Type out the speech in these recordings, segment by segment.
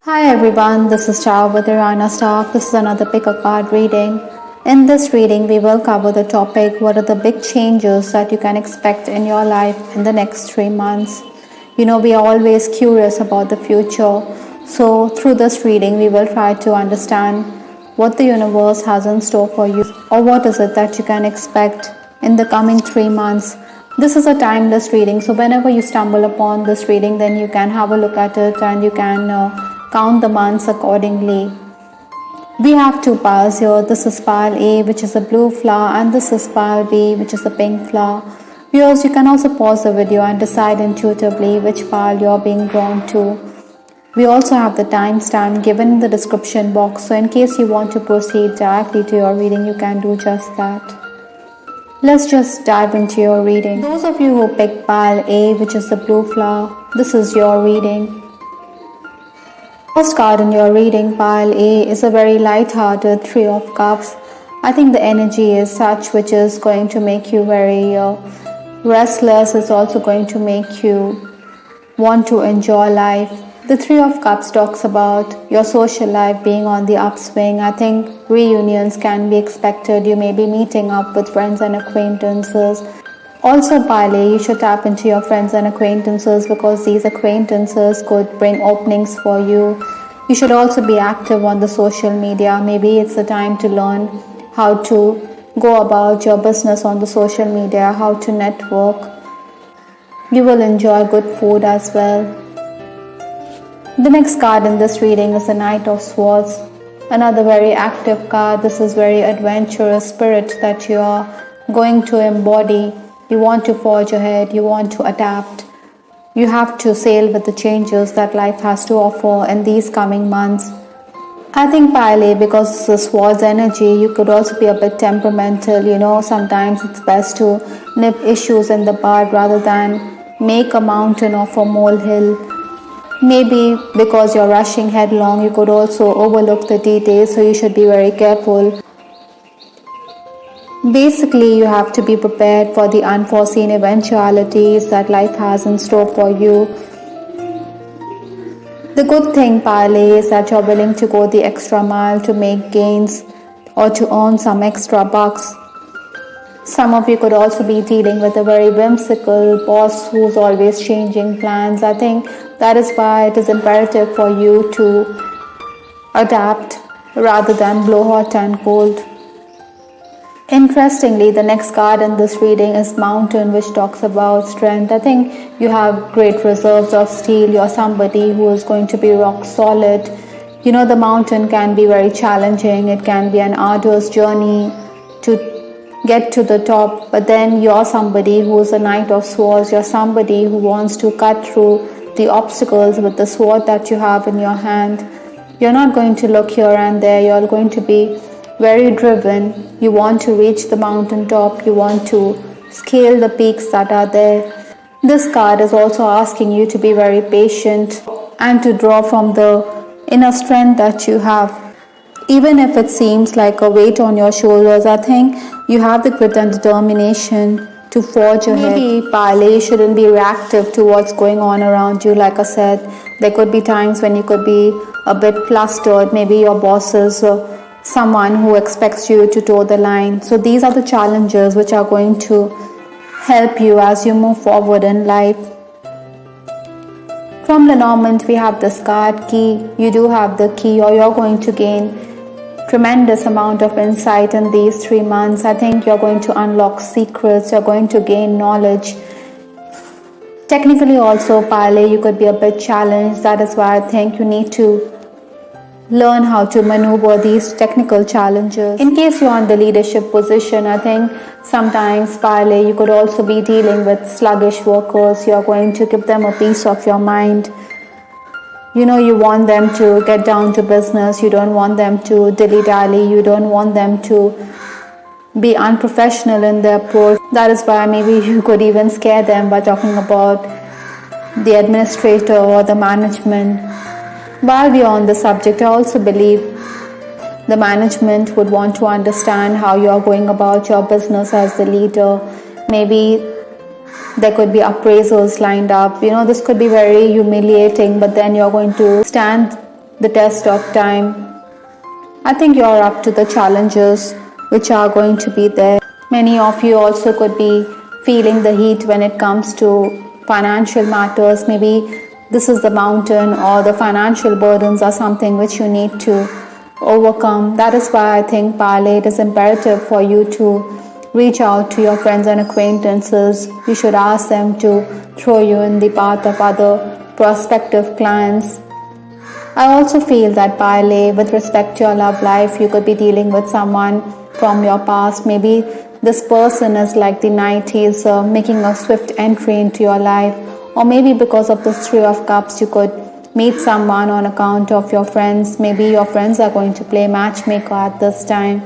Hi everyone, this is Chao with Ariana Stock. This is another pick a card reading. In this reading, we will cover the topic what are the big changes that you can expect in your life in the next 3 months. We are always curious about the future. So, through this reading, we will try to understand what the universe has in store for you or what is it that you can expect in the coming 3 months. This is a timeless reading, so whenever you stumble upon this reading, then you can have a look at it and you can count the months accordingly. We have two piles here. This is pile A, which is a blue flower, and this is pile B, which is a pink flower. Viewers, you can also pause the video and decide intuitively which pile you're being drawn to. We also have the timestamp given in the description box, so in case you want to proceed directly to your reading, you can do just that. Let's just dive into your reading. Those of you who picked pile A, which is the blue flower, this is your reading. First card in your reading, pile A, is a very light-hearted Three of Cups. I think the energy is such which is going to make you very restless. It's also going to make you want to enjoy life. The Three of Cups talks about your social life being on the upswing. I think reunions can be expected. You may be meeting up with friends and acquaintances. Also, pile A, you should tap into your friends and acquaintances because these acquaintances could bring openings for you. You should also be active on the social media. Maybe it's the time to learn how to go about your business on the social media, how to network. You will enjoy good food as well. The next card in this reading is the Knight of Swords. Another very active card. This is very adventurous spirit that you are going to embody. You want to forge ahead, you want to adapt. You have to sail with the changes that life has to offer in these coming months. I think pile A, because it's the swords energy, you could also be a bit temperamental. Sometimes it's best to nip issues in the bud rather than make a mountain of a molehill. Maybe because you're rushing headlong, you could also overlook the details, so you should be very careful. Basically, you have to be prepared for the unforeseen eventualities that life has in store for you. The good thing, pile A, is that you're willing to go the extra mile to make gains or to earn some extra bucks. Some of you could also be dealing with a very whimsical boss who's always changing plans. I think that is why it is imperative for you to adapt rather than blow hot and cold. Interestingly, the next card in this reading is Mountain, which talks about strength. I think you have great reserves of steel. You're somebody who is going to be rock solid. The mountain can be very challenging. It can be an arduous journey to get to the top. But then you're somebody who is a Knight of Swords. You're somebody who wants to cut through the obstacles with the sword that you have in your hand. You're not going to look here and there. You're going to be very driven. You want to reach the mountain top. You want to scale the peaks that are there. This card is also asking you to be very patient and to draw from the inner strength that you have. Even if it seems like a weight on your shoulders, I think you have the grit and determination to forge ahead. Maybe pile A shouldn't be reactive to what's going on around you. Like I said, there could be times when you could be a bit flustered. Maybe your bosses someone who expects you to toe the line. So these are the challenges which are going to help you as you move forward in life. From Lenormand, we have this card Key. You do have the key, or you're going to gain tremendous amount of insight in these 3 months. I think you're going to unlock secrets. You're going to gain knowledge. Technically also, pile A, you could be a bit challenged. That is why I think you need to learn how to maneuver these technical challenges. In case you're in the leadership position, I think sometimes pile A, you could also be dealing with sluggish workers. You're going to give them a piece of your mind. You want them to get down to business. You don't want them to dilly-dally. You don't want them to be unprofessional in their approach. That is why maybe you could even scare them by talking about the administrator or the management. While we are on the subject, I also believe the management would want to understand how you are going about your business as the leader. Maybe there could be appraisals lined up. This could be very humiliating, but then you're going to stand the test of time. I think you're up to the challenges which are going to be there. Many of you also could be feeling the heat when it comes to financial matters. Maybe this is the mountain, or the financial burdens are something which you need to overcome. That is why I think, Pale, it is imperative for you to reach out to your friends and acquaintances. You should ask them to throw you in the path of other prospective clients. I also feel that, Pale, with respect to your love life, you could be dealing with someone from your past. Maybe this person is like the knight, he is making a swift entry into your life. Or maybe because of the Three of Cups, you could meet someone on account of your friends. Maybe your friends are going to play matchmaker at this time.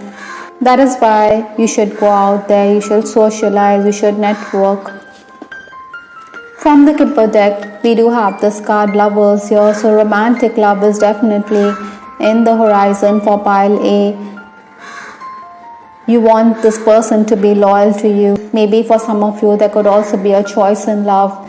That is why you should go out there, you should socialize, you should network. From the Cupid deck, we do have this card Lovers here. So romantic love is definitely in the horizon for pile A. You want this person to be loyal to you. Maybe for some of you, there could also be a choice in love.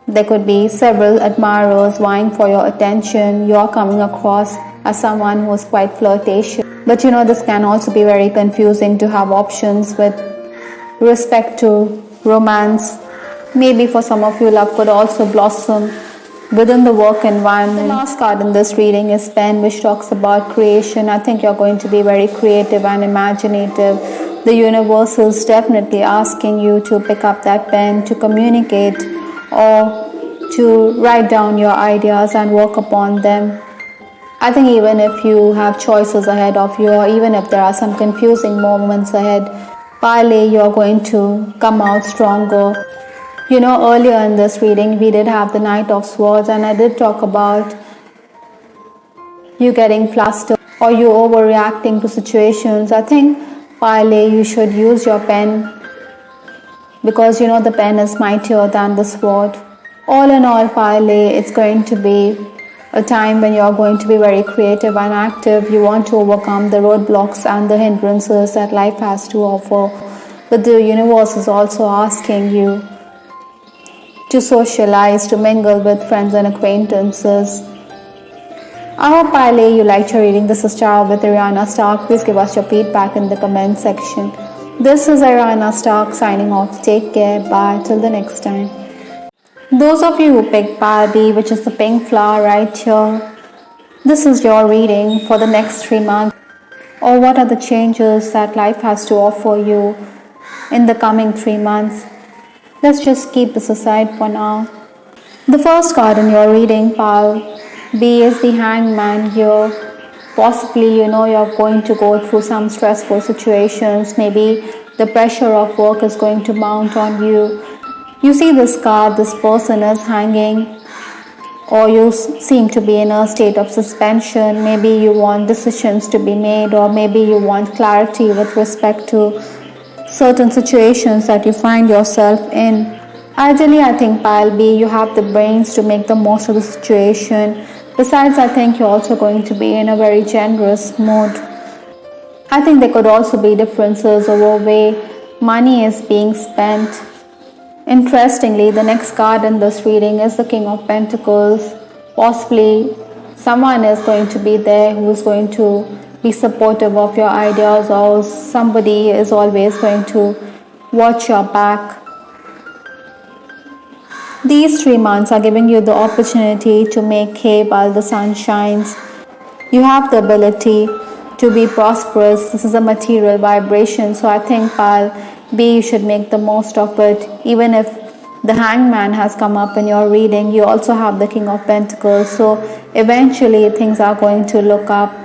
There could be several admirers vying for your attention. You are coming across as someone who is quite flirtatious. But this can also be very confusing to have options with respect to romance. Maybe for some of you, love could also blossom within the work environment. The last card in this reading is Pen, which talks about creation. I think you're going to be very creative and imaginative. The universe is definitely asking you to pick up that pen, to communicate, or to write down your ideas and work upon them. I think even if you have choices ahead of you, or even if there are some confusing moments ahead, Pale, you're going to come out stronger. Earlier in this reading, we did have the Knight of Swords, and I did talk about you getting flustered or you overreacting to situations. I think, Pale, you should use your pen, because the pen is mightier than the sword. All in all, Pale, it's going to be a time when you're going to be very creative and active. You want to overcome the roadblocks and the hindrances that life has to offer. But the universe is also asking you to socialize, to mingle with friends and acquaintances. I hope, Pale, you liked your reading. This is Tarot with Ariana Stark. Please give us your feedback in the comment section. This is Ariana Stark signing off. Take care. Bye. Till the next time. Those of you who picked pile B, which is the pink flower right here, this is your reading for the next 3 months. Or what are the changes that life has to offer you in the coming 3 months. Let's just keep this aside for now. The first card in your reading, pile B, is the Hangman here. Possibly, you're going to go through some stressful situations. Maybe the pressure of work is going to mount on you. You see this card, this person is hanging, or you seem to be in a state of suspension. Maybe you want decisions to be made, or maybe you want clarity with respect to certain situations that you find yourself in. Ideally, I think, pile B, you have the brains to make the most of the situation. Besides, I think you're also going to be in a very generous mood. I think there could also be differences over way money is being spent. Interestingly, the next card in this reading is the King of Pentacles. Possibly, someone is going to be there who is going to be supportive of your ideas, or somebody is always going to watch your back. These 3 months are giving you the opportunity to make hay while the sun shines. You have the ability to be prosperous. This is a material vibration, so I think, pile B, you should make the most of it. Even if the Hangman has come up in your reading, you also have the King of Pentacles, so eventually things are going to look up.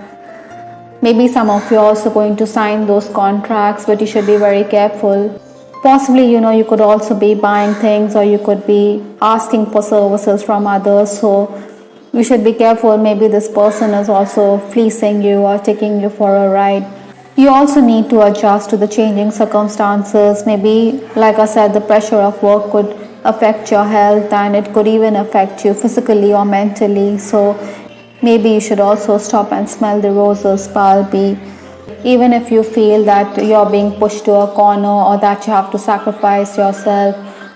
Maybe some of you are also going to sign those contracts, but you should be very careful. Possibly, you could also be buying things, or you could be asking for services from others, so you should be careful. Maybe this person is also fleecing you or taking you for a ride. You also need to adjust to the changing circumstances. Maybe, like I said, the pressure of work could affect your health, and it could even affect you physically or mentally. So maybe you should also stop and smell the roses, pile B. Even if you feel that you're being pushed to a corner, or that you have to sacrifice yourself,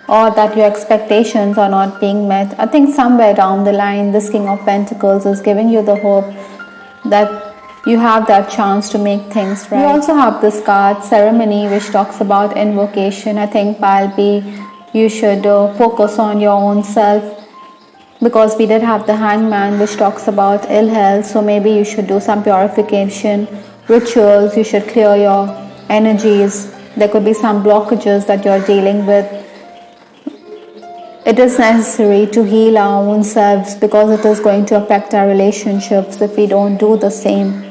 or that your expectations are not being met. I think somewhere down the line, this King of Pentacles is giving you the hope that you have that chance to make things right. You also have this card, Ceremony, which talks about invocation. I think, Pile B, you should focus on your own self, because we did have the Hangman, which talks about ill health. So maybe you should do some purification rituals. You should clear your energies. There could be some blockages that you're dealing with. It is necessary to heal our own selves, because it is going to affect our relationships if we don't do the same.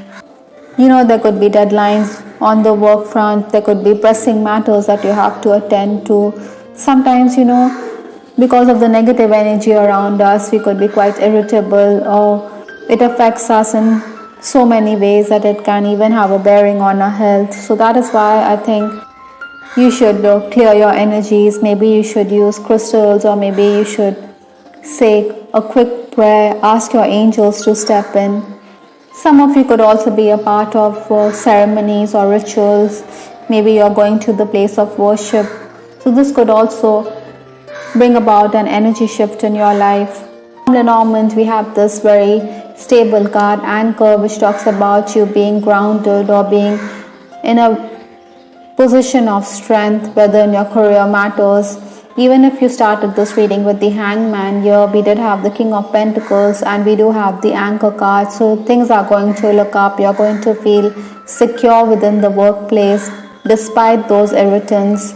There could be deadlines on the work front. There could be pressing matters that you have to attend to. Sometimes, because of the negative energy around us, we could be quite irritable, or it affects us in so many ways that it can even have a bearing on our health. So that is why I think you should clear your energies. Maybe you should use crystals, or maybe you should say a quick prayer, ask your angels to step in. Some of you could also be a part of ceremonies or rituals. Maybe you're going to the place of worship. So this could also bring about an energy shift in your life. From Lenormand, we have this very stable card, Anchor, which talks about you being grounded or being in a position of strength, whether in your career matters. Even if you started this reading with the Hangman, here we did have the King of Pentacles and we do have the Anchor card. So things are going to look up. You're going to feel secure within the workplace despite those irritants.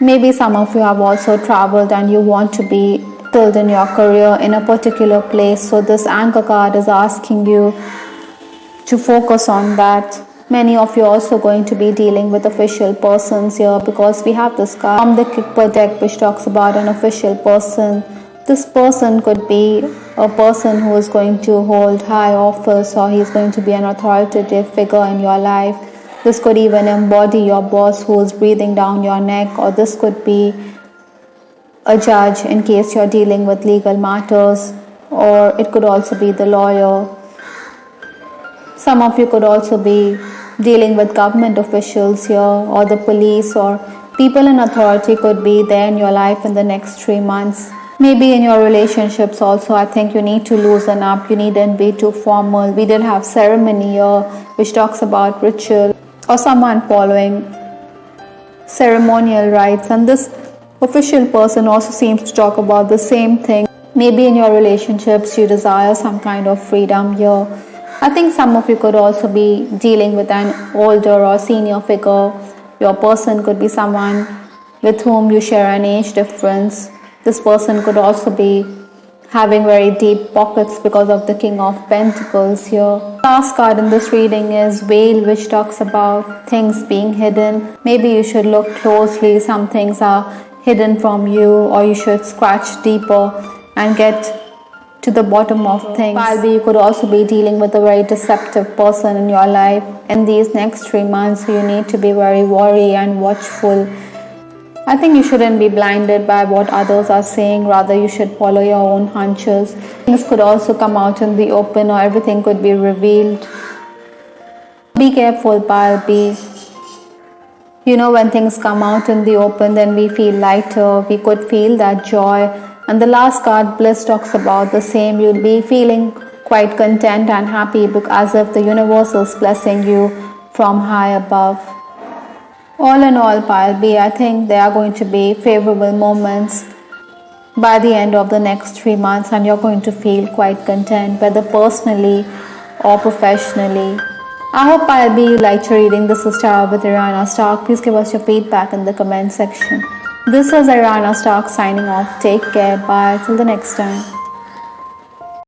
Maybe some of you have also traveled and you want to be settled in your career in a particular place. So this Anchor card is asking you to focus on that. Many of you are also going to be dealing with official persons here, because we have this card from the Cupid deck, which talks about an official person. This person could be a person who is going to hold high office, or he's going to be an authoritative figure in your life. This could even embody your boss who is breathing down your neck, or this could be a judge in case you're dealing with legal matters, or it could also be the lawyer. Some of you could also be dealing with government officials here, or the police, or people in authority could be there in your life in the next 3 months. Maybe in your relationships also, I think you need to loosen up. You needn't be too formal. We did have ceremony here, which talks about ritual, or someone following ceremonial rites, and this official person also seems to talk about the same thing. Maybe in your relationships you desire some kind of freedom here. I think some of you could also be dealing with an older or senior figure. Your person could be someone with whom you share an age difference. This person could also be having very deep pockets because of the King of Pentacles here. Last card in this reading is Veil, which talks about things being hidden. Maybe you should look closely. Some things are hidden from you, or you should scratch deeper and get to the bottom of things. Probably you could also be dealing with a very deceptive person in your life. In these next 3 months, you need to be very wary and watchful. I think you shouldn't be blinded by what others are saying. Rather, you should follow your own hunches. Things could also come out in the open, or everything could be revealed. Be careful, Pile B. When things come out in the open, then we feel lighter. We could feel that joy. And the last card, Bliss, talks about the same. You'll be feeling quite content and happy, as if the universe is blessing you from high above. All in all, Pile B, I think there are going to be favorable moments by the end of the next 3 months, and you're going to feel quite content, whether personally or professionally. I hope, Pile B, you liked your reading. This is Tarot with Ariana Stark. Please give us your feedback in the comment section. This is Ariana Stark signing off. Take care. Bye. Till the next time.